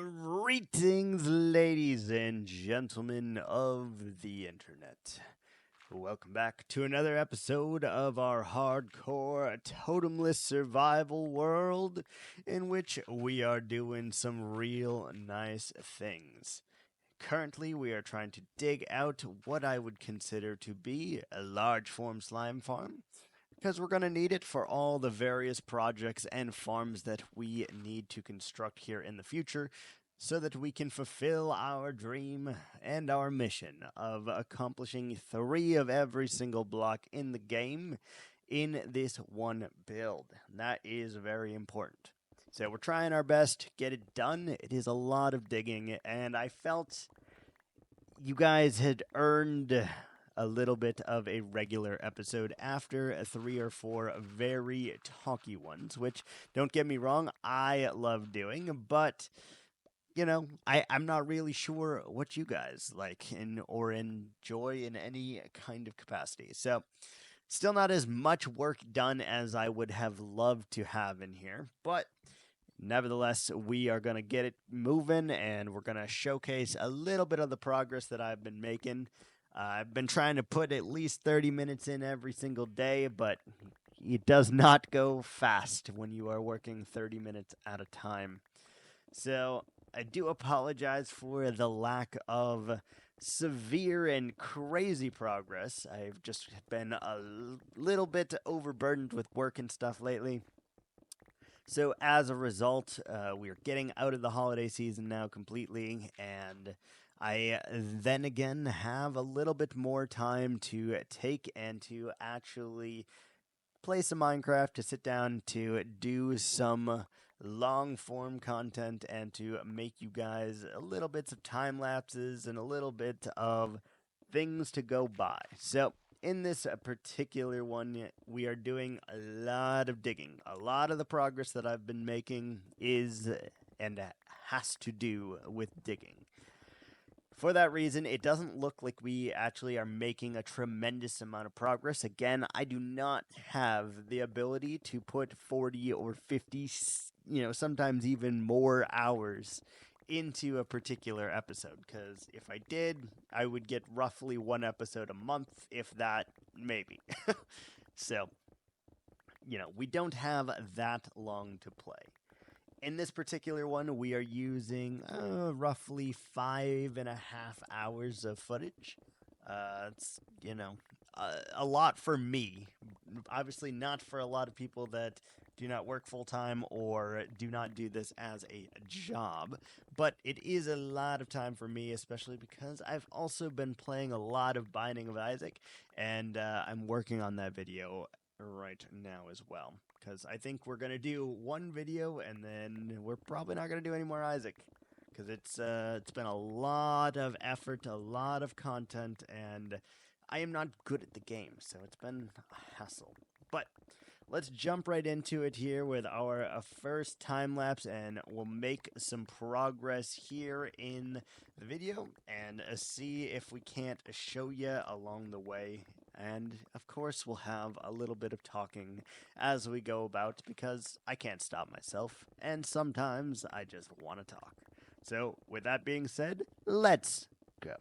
Greetings, ladies and gentlemen of the internet. Welcome back to another episode of our hardcore totemless survival world, in which we are doing some real nice things. Currently, we are trying to dig out what I would consider to be a large form slime farm, because we're going to need it for all the various projects and farms that we need to construct here in the future, so that we can fulfill our dream and our mission of accomplishing 3 of every single block in the game in this one build. That is very important. So we're trying our best to get it done. It is a lot of digging, and I felt you guys had earned a little bit of a regular episode after 3 or 4 very talky ones, which, don't get me wrong, I love doing, but I'm not really sure what you guys like or enjoy in any kind of capacity. So, still not as much work done as I would have loved to have in here, but nevertheless, we are going to get it moving, and we're going to showcase a little bit of the progress that I've been making. I've been trying to put at least 30 minutes in every single day, but it does not go fast when you are working 30 minutes at a time. So I do apologize for the lack of severe and crazy progress. I've just been a little bit overburdened with work and stuff lately. So as a result, we're getting out of the holiday season now completely, and I then again have a little bit more time to take and to actually play some Minecraft, to sit down to do some long form content, and to make you guys a little bits of time lapses and a little bit of things to go by. So in this particular one, we are doing a lot of digging. A lot of the progress that I've been making is and has to do with digging. For that reason, it doesn't look like we actually are making a tremendous amount of progress. Again, I do not have the ability to put 40 or 50, sometimes even more hours into a particular episode, because if I did, I would get roughly 1 episode a month, if that, maybe. So, we don't have that long to play. In this particular one, we are using roughly 5.5 hours of footage. It's, a lot for me. Obviously not for a lot of people that do not work full-time or do not do this as a job. But it is a lot of time for me, especially because I've also been playing a lot of Binding of Isaac, and I'm working on that video right now as well, because I think we're gonna do 1 video and then we're probably not gonna do any more Isaac, because it's been a lot of effort, a lot of content, and I am not good at the game, so it's been a hassle. But let's jump right into it here with our first time lapse, and we'll make some progress here in the video and see if we can't show you along the way. And, of course, we'll have a little bit of talking as we go about, because I can't stop myself, and sometimes I just want to talk. So, with that being said, let's go.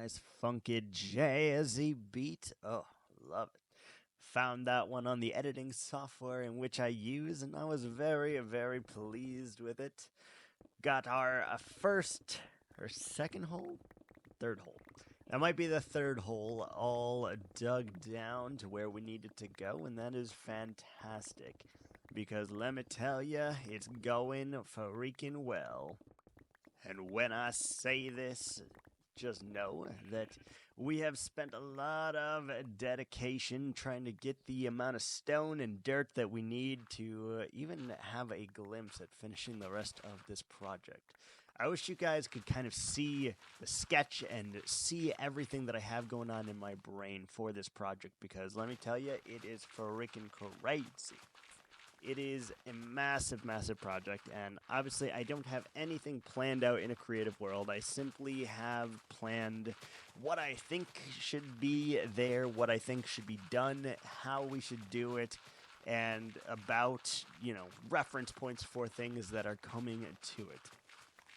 nice funky jazzy beat. Oh, love it. Found that one on the editing software in which I use, and I was very, very pleased with it. Got our first or second hole? Third hole. That might be the third hole, all dug down to where we needed to go, and that is fantastic. Because let me tell ya, it's going freaking well. And when I say this, just know that we have spent a lot of dedication trying to get the amount of stone and dirt that we need to even have a glimpse at finishing the rest of this project. I wish you guys could kind of see the sketch and see everything that I have going on in my brain for this project, because let me tell you, it is freaking crazy. It is a massive, massive project, and obviously I don't have anything planned out in a creative world. I simply have planned what I think should be there, what I think should be done, how we should do it, and about, reference points for things that are coming to it.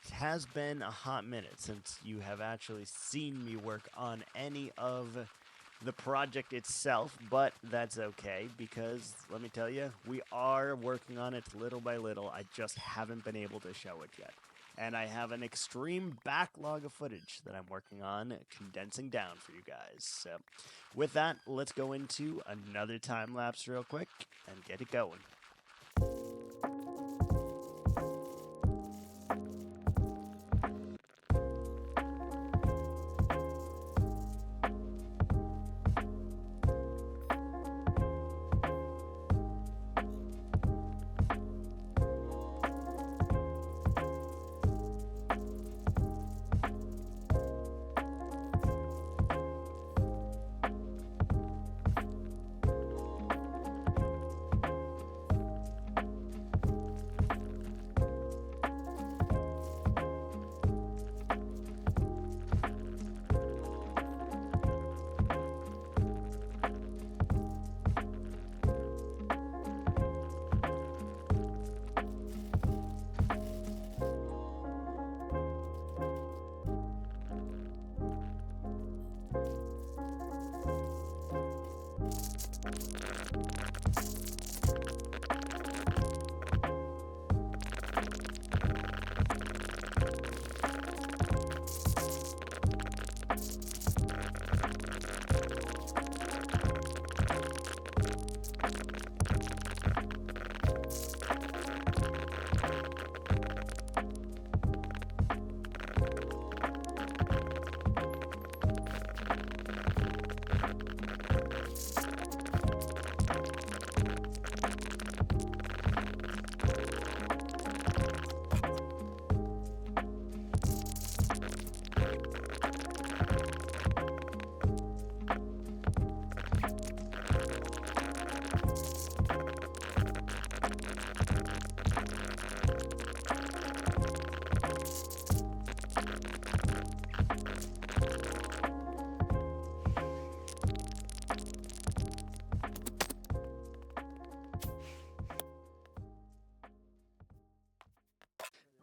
It has been a hot minute since you have actually seen me work on any of the project itself, but that's okay, because let me tell you, we are working on it little by little. I just haven't been able to show it yet. And I have an extreme backlog of footage that I'm working on condensing down for you guys. So with that, let's go into another time lapse real quick and get it going.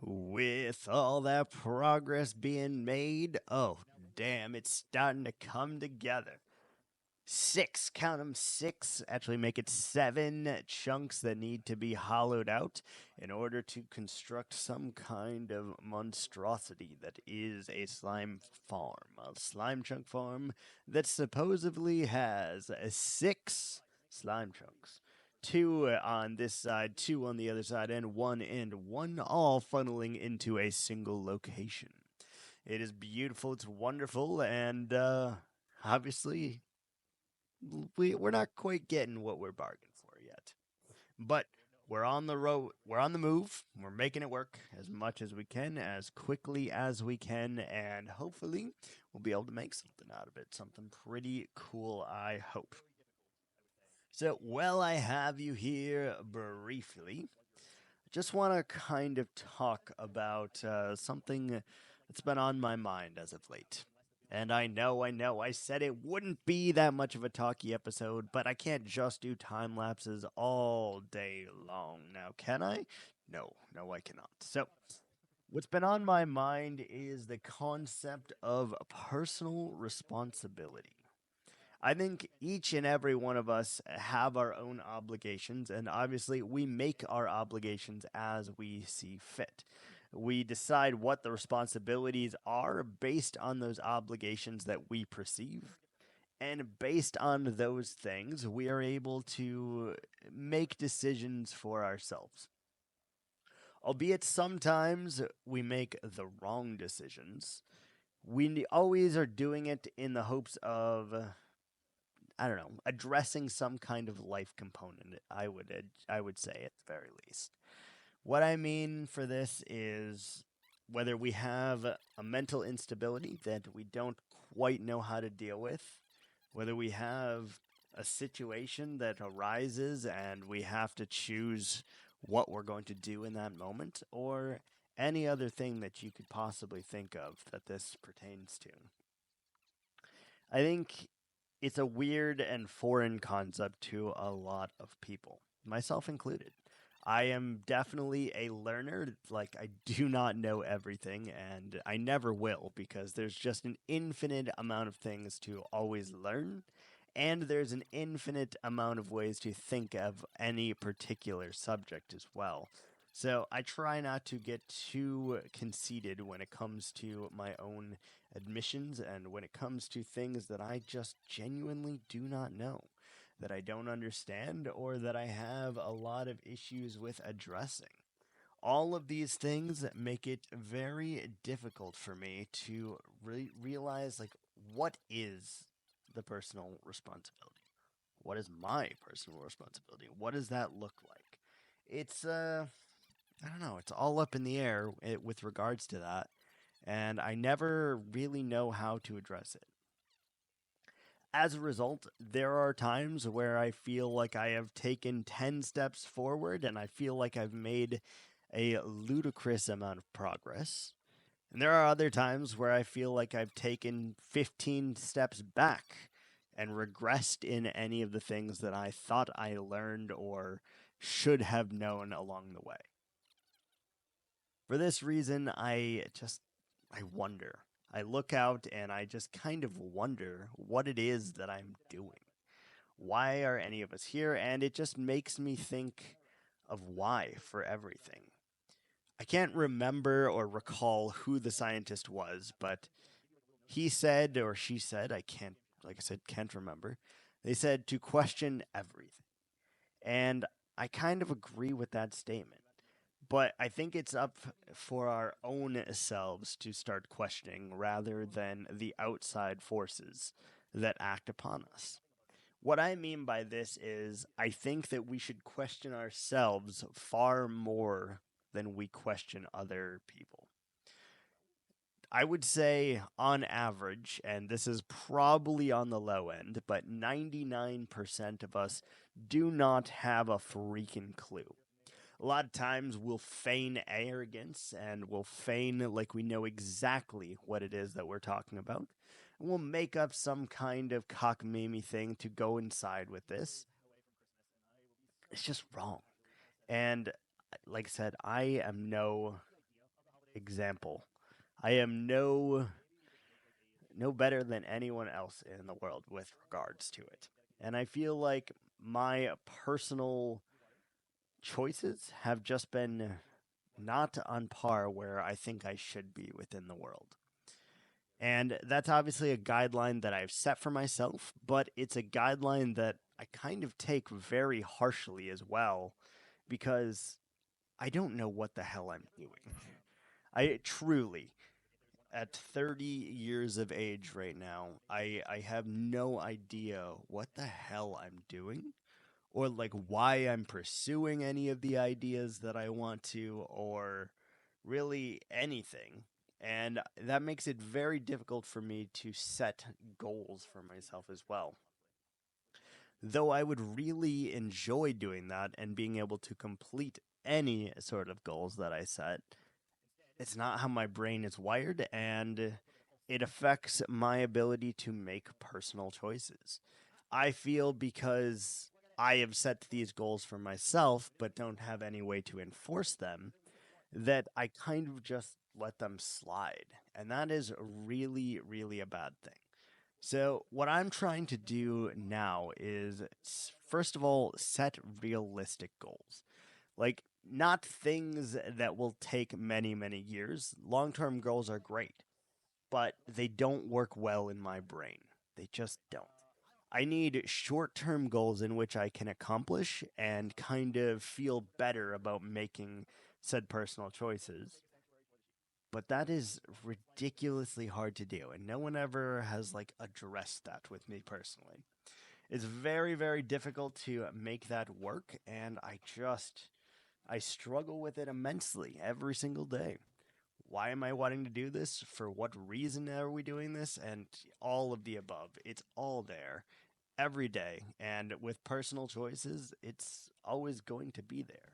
With all that progress being made, oh, damn, it's starting to come together. 6, count them, 6, actually make it 7 chunks that need to be hollowed out in order to construct some kind of monstrosity that is a slime farm. A slime chunk farm that supposedly has 6 slime chunks. 2 on this side, 2 on the other side, and 1 all funneling into a single location. It is beautiful, it's wonderful, and obviously we're not quite getting what we're bargaining for yet. But we're on the road, we're on the move, we're making it work as much as we can, as quickly as we can, and hopefully we'll be able to make something out of it, something pretty cool, I hope. So, while I have you here briefly, I just want to kind of talk about something that's been on my mind as of late. And I know, I said it wouldn't be that much of a talky episode, but I can't just do time lapses all day long. Now, can I? No, I cannot. So, What's been on my mind is the concept of personal responsibility. I think each and every one of us have our own obligations, and obviously, we make our obligations as we see fit. We decide what the responsibilities are based on those obligations that we perceive. And based on those things, we are able to make decisions for ourselves. Albeit sometimes we make the wrong decisions, we always are doing it in the hopes of I don't know, addressing some kind of life component. I would say at the very least. What I mean for this is whether we have a mental instability that we don't quite know how to deal with, whether we have a situation that arises and we have to choose what we're going to do in that moment, or any other thing that you could possibly think of that this pertains to. I think it's a weird and foreign concept to a lot of people, myself included. I am definitely a learner. Like, I do not know everything, and I never will because there's just an infinite amount of things to always learn, and there's an infinite amount of ways to think of any particular subject as well. So I try not to get too conceited when it comes to my own admissions and when it comes to things that I just genuinely do not know, that I don't understand, or that I have a lot of issues with addressing. All of these things make it very difficult for me to realize, like, what is the personal responsibility? What is my personal responsibility? What does that look like? It's I don't know, it's all up in the air with regards to that, and I never really know how to address it. As a result, there are times where I feel like I have taken 10 steps forward and I feel like I've made a ludicrous amount of progress. And there are other times where I feel like I've taken 15 steps back and regressed in any of the things that I thought I learned or should have known along the way. For this reason, I wonder. I look out and I just kind of wonder what it is that I'm doing. Why are any of us here? And it just makes me think of why for everything. I can't remember or recall who the scientist was, but he said or she said, I can't, like I said, can't remember. They said to question everything. And I kind of agree with that statement. But I think it's up for our own selves to start questioning rather than the outside forces that act upon us. What I mean by this is, I think that we should question ourselves far more than we question other people. I would say, on average, and this is probably on the low end, but 99% of us do not have a freaking clue. A lot of times we'll feign arrogance and we'll feign like we know exactly what it is that we're talking about. And we'll make up some kind of cockamamie thing to go inside with this. It's just wrong. And like I said, I am no example. I am no better than anyone else in the world with regards to it. And I feel like my personal choices have just been not on par where I think I should be within the world. And that's obviously a guideline that I've set for myself, but it's a guideline that I kind of take very harshly as well because I don't know what the hell I'm doing. I truly, at 30 years of age right now, I have no idea what the hell I'm doing or like why I'm pursuing any of the ideas that I want to, or really anything. And that makes it very difficult for me to set goals for myself as well. Though I would really enjoy doing that and being able to complete any sort of goals that I set, it's not how my brain is wired, and it affects my ability to make personal choices. I feel because I have set these goals for myself but don't have any way to enforce them, that I kind of just let them slide. And that is really, really a bad thing. So, what I'm trying to do now is, first of all, set realistic goals. Like, not things that will take many, many years. Long term goals are great, but they don't work well in my brain. They just don't. I need short term goals in which I can accomplish and kind of feel better about making said personal choices. But that is ridiculously hard to do, and no one ever has like addressed that with me personally. It's very, very difficult to make that work, and I struggle with it immensely every single day. Why am I wanting to do this? For what reason are we doing this? And all of the above. It's all there every day. And with personal choices, it's always going to be there.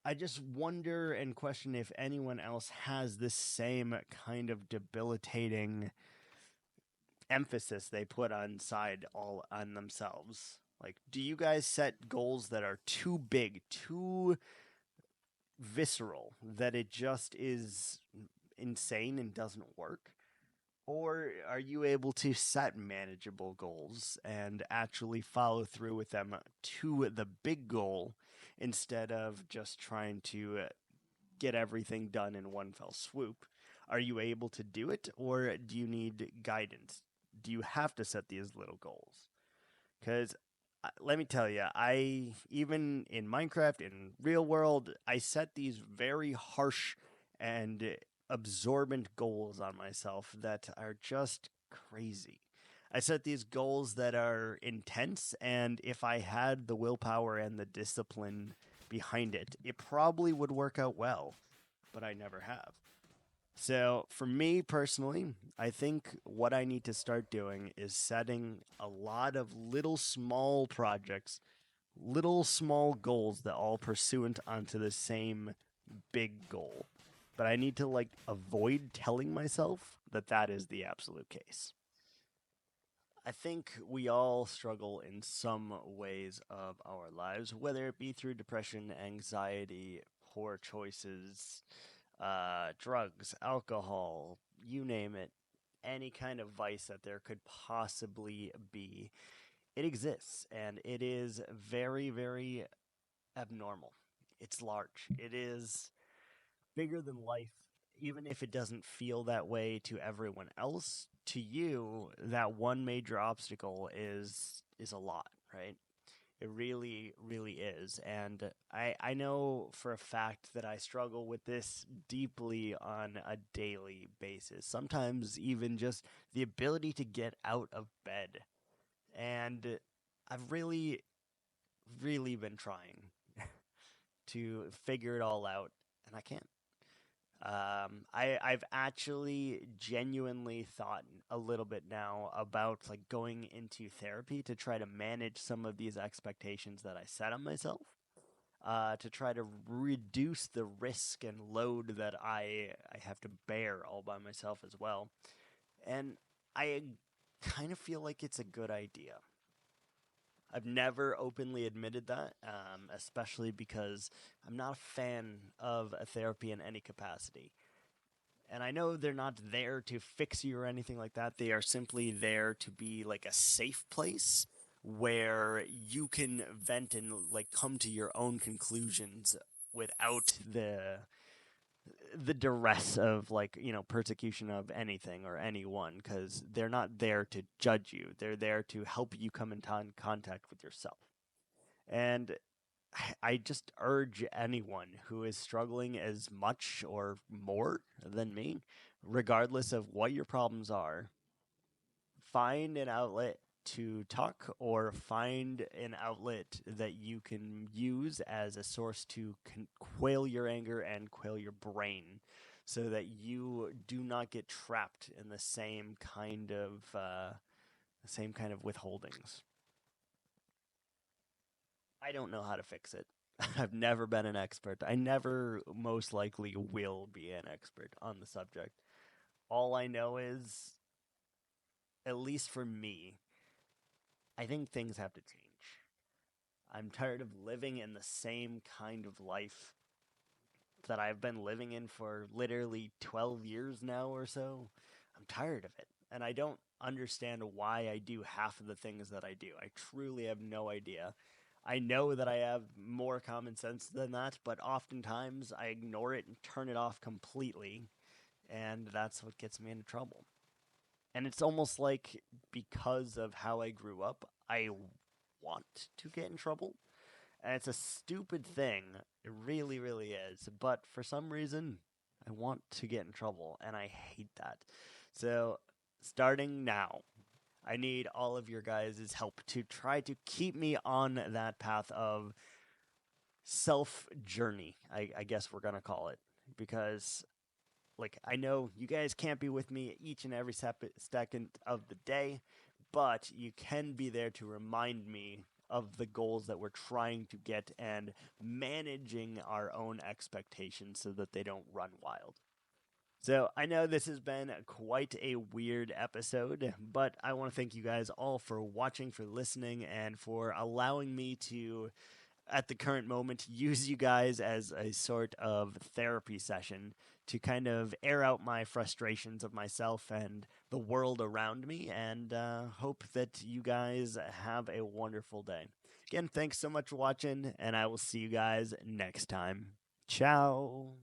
I just wonder and question if anyone else has this same kind of debilitating emphasis they put on side all on themselves. Like, do you guys set goals that are too big, too visceral, that it just is insane and doesn't work? Or are you able to set manageable goals and actually follow through with them to the big goal instead of just trying to get everything done in one fell swoop? Are you able to do it, or do you need guidance? Do you have to set these little goals? Because let me tell you, I even in Minecraft, in real world, I set these very harsh and absorbent goals on myself that are just crazy. I set these goals that are intense, and if I had the willpower and the discipline behind it, it probably would work out well, but I never have. So, for me personally, I think what I need to start doing is setting a lot of little small projects, little small goals that all pursuant onto the same big goal. But I need to like avoid telling myself that that is the absolute case. I think we all struggle in some ways of our lives, whether it be through depression, anxiety, poor choices, drugs, alcohol, you name it, any kind of vice that there could possibly be. It exists, and it is very, very abnormal. It's large. It is bigger than life, even if it doesn't feel that way to everyone else. To you, that one major obstacle is a lot, right? It really, really is. And I know for a fact that I struggle with this deeply on a daily basis. Sometimes even just the ability to get out of bed. And I've really, really been trying to figure it all out, and I can't. I've actually genuinely thought a little bit now about like going into therapy to try to manage some of these expectations that I set on myself, to try to reduce the risk and load that I have to bear all by myself as well. And I kind of feel like it's a good idea. I've never openly admitted that, especially because I'm not a fan of a therapy in any capacity. And I know they're not there to fix you or anything like that. They are simply there to be like a safe place where you can vent and like come to your own conclusions without the duress of like, persecution of anything or anyone, because they're not there to judge you. They're there to help you come in contact with yourself. And I just urge anyone who is struggling as much or more than me, regardless of what your problems are, find an outlet to talk, or find an outlet that you can use as a source to quail your anger and quail your brain, so that you do not get trapped in the same kind of withholdings. I don't know how to fix it. I've never been an expert. I never most likely will be an expert on the subject. All I know is, at least for me, I think things have to change. I'm tired of living in the same kind of life that I've been living in for literally 12 years now or so. I'm tired of it. And I don't understand why I do half of the things that I do. I truly have no idea. I know that I have more common sense than that, but oftentimes I ignore it and turn it off completely. And that's what gets me into trouble. And it's almost like because of how I grew up, I want to get in trouble. And it's a stupid thing. It really, really is. But for some reason, I want to get in trouble, and I hate that. So, starting now, I need all of your guys' help to try to keep me on that path of self journey, I guess we're going to call it. Because like I know you guys can't be with me each and every second of the day, but you can be there to remind me of the goals that we're trying to get and managing our own expectations so that they don't run wild. So I know this has been quite a weird episode, but I want to thank you guys all for watching, for listening, and for allowing me to at the current moment use you guys as a sort of therapy session to kind of air out my frustrations of myself and the world around me, and hope that you guys have a wonderful day. Again, thanks so much for watching, and I will see you guys next time. Ciao.